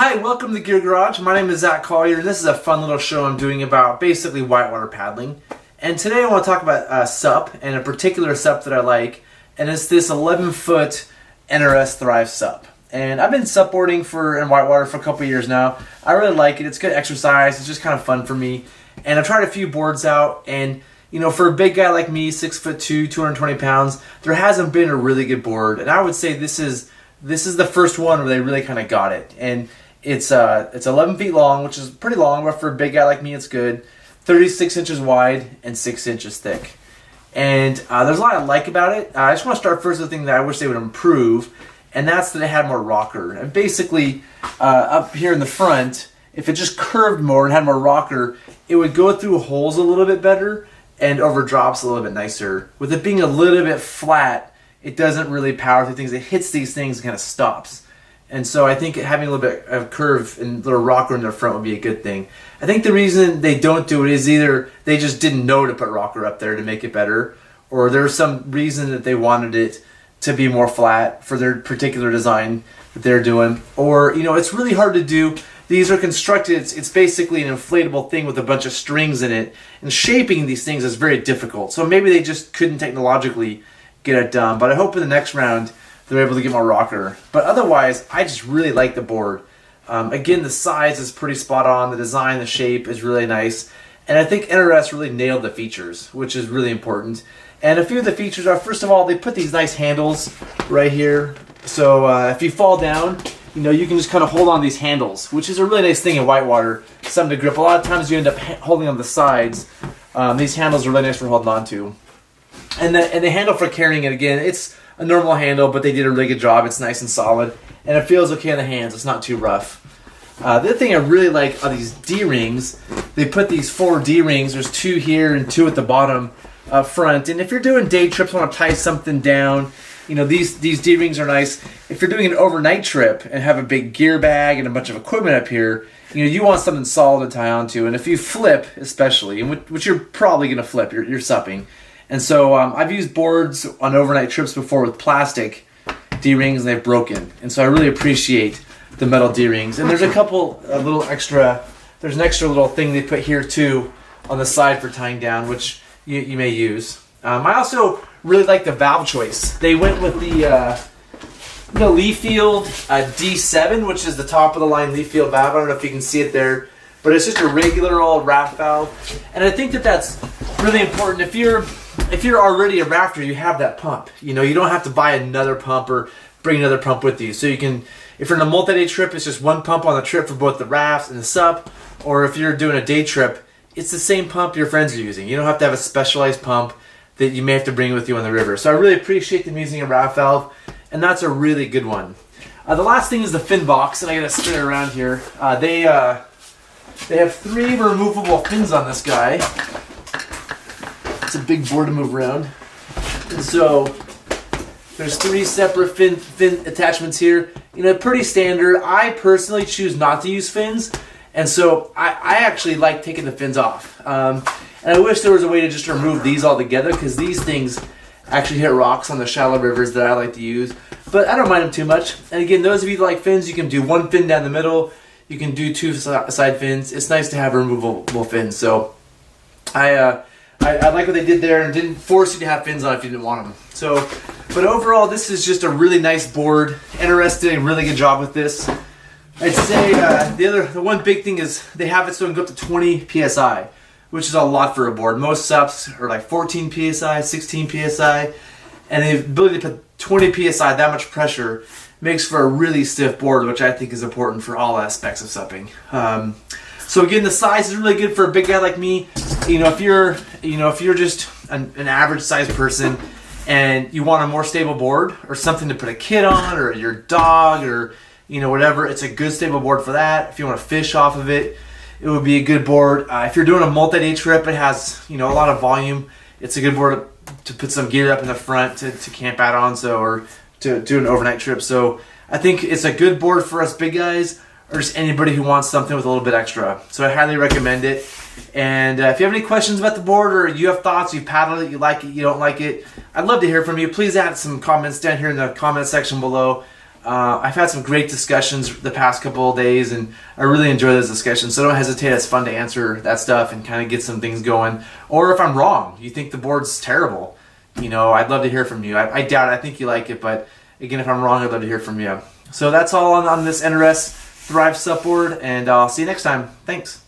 Hi, welcome to Gear Garage. My name is Zach Collier, and this is a fun little show I'm doing about basically whitewater paddling. And today I want to talk about SUP, and a particular SUP that I like, and it's this 11-foot NRS Thrive SUP. And I've been SUP boarding in whitewater for a couple years now. I really like it. It's good exercise. It's just kind of fun for me. And I've tried a few boards out, and you know, for a big guy like me, 6'2", 220 pounds, there hasn't been a really good board. And I would say this is the first one where they really kind of got it. And it's 11 feet long, which is pretty long, but for a big guy like me, it's good. 36 inches wide and 6 inches thick. And there's a lot I like about it. I just want to start first with the thing that I wish they would improve, and that's that it had more rocker. And basically, up here in the front, if it just curved more and had more rocker, it would go through holes a little bit better and over drops a little bit nicer. With it being a little bit flat, it doesn't really power through things. It hits these things and kind of stops. And so I think having a little bit of curve and little rocker in the front would be a good thing. I think the reason they don't do it is either they just didn't know to put rocker up there to make it better, or there's some reason that they wanted it to be more flat for their particular design that they're doing. Or, you know, it's really hard to do. These are constructed, it's basically an inflatable thing with a bunch of strings in it, and shaping these things is very difficult. So maybe they just couldn't technologically get it done, but I hope in the next round they're able to get more rocker. But otherwise, I just really like the board. Again, the size is pretty spot on, the design, the shape is really nice, and I think NRS really nailed the features, which is really important. And a few of the features are, first of all, they put these nice handles right here, so if you fall down, you know, you can just kind of hold on these handles, which is a really nice thing in whitewater, something to grip. A lot of times you end up holding on the sides. These handles are really nice for holding on to. And the handle for carrying it, again, it's a normal handle, but they did a really good job. It's nice and solid, and it feels okay in the hands. It's not too rough. The other thing I really like are these D-rings. They put these 4 D-rings. There's 2 here and 2 at the bottom up front. And if you're doing day trips, want to tie something down, you know, these D-rings are nice. If you're doing an overnight trip and have a big gear bag and a bunch of equipment up here, you know, you want something solid to tie onto. And if you flip, especially, which you're probably going to flip, you're supping. And so I've used boards on overnight trips before with plastic D-rings, and they've broken. And so I really appreciate the metal D-rings. And there's a couple there's an extra little thing they put here too on the side for tying down, which you may use. I also really like the valve choice. They went with the Leafield D7, which is the top of the line Leafield valve. I don't know if you can see it there, but it's just a regular old raft valve. And I think that that's really important. If you're already a rafter, you have that pump. You know, you don't have to buy another pump or bring another pump with you. So you can, if you're on a multi-day trip, it's just one pump on the trip for both the rafts and the SUP. Or if you're doing a day trip, it's the same pump your friends are using. You don't have to have a specialized pump that you may have to bring with you on the river. So I really appreciate them using a raft valve, and that's a really good one. The last thing is the fin box, and I gotta spin it around here. They have 3 removable fins on this guy. It's a big board to move around. And so there's 3 separate fin attachments here. You know, pretty standard. I personally choose not to use fins, and so I actually like taking the fins off. And I wish there was a way to just remove these all together, because these things actually hit rocks on the shallow rivers that I like to use. But I don't mind them too much. And again, those of you that like fins, you can do 1 fin down the middle. You can do 2 side fins. It's nice to have removable fins. So I like what they did there, and didn't force you to have fins on if you didn't want them. So, but overall, this is just a really nice board. NRS did a really good job with this. I'd say the one big thing is they have it so it can go up to 20 psi, which is a lot for a board. Most SUPs are like 14 psi, 16 psi, and the ability to put 20 psi, that much pressure, makes for a really stiff board, which I think is important for all aspects of supping. So again, the size is really good for a big guy like me. You know, if you're just an average sized person and you want a more stable board or something to put a kid on, or your dog, or you know, whatever, it's a good stable board for that. If you want to fish off of it, it would be a good board. If you're doing a multi-day trip, it has, you know, a lot of volume. It's a good board to put some gear up in the front to camp out on, or to do an overnight trip. So I think it's a good board for us big guys, or just anybody who wants something with a little bit extra. So I highly recommend it. And if you have any questions about the board, or you have thoughts, you paddled it, you like it, you don't like it, I'd love to hear from you. Please add some comments down here in the comment section below. I've had some great discussions the past couple of days, and I really enjoy those discussions. So don't hesitate. It's fun to answer that stuff and kind of get some things going. Or if I'm wrong, you think the board's terrible, I'd love to hear from you. I doubt it. I think you like it, but again, if I'm wrong, I'd love to hear from you. So that's all on this NRS Thrive SUP board, and I'll see you next time. Thanks.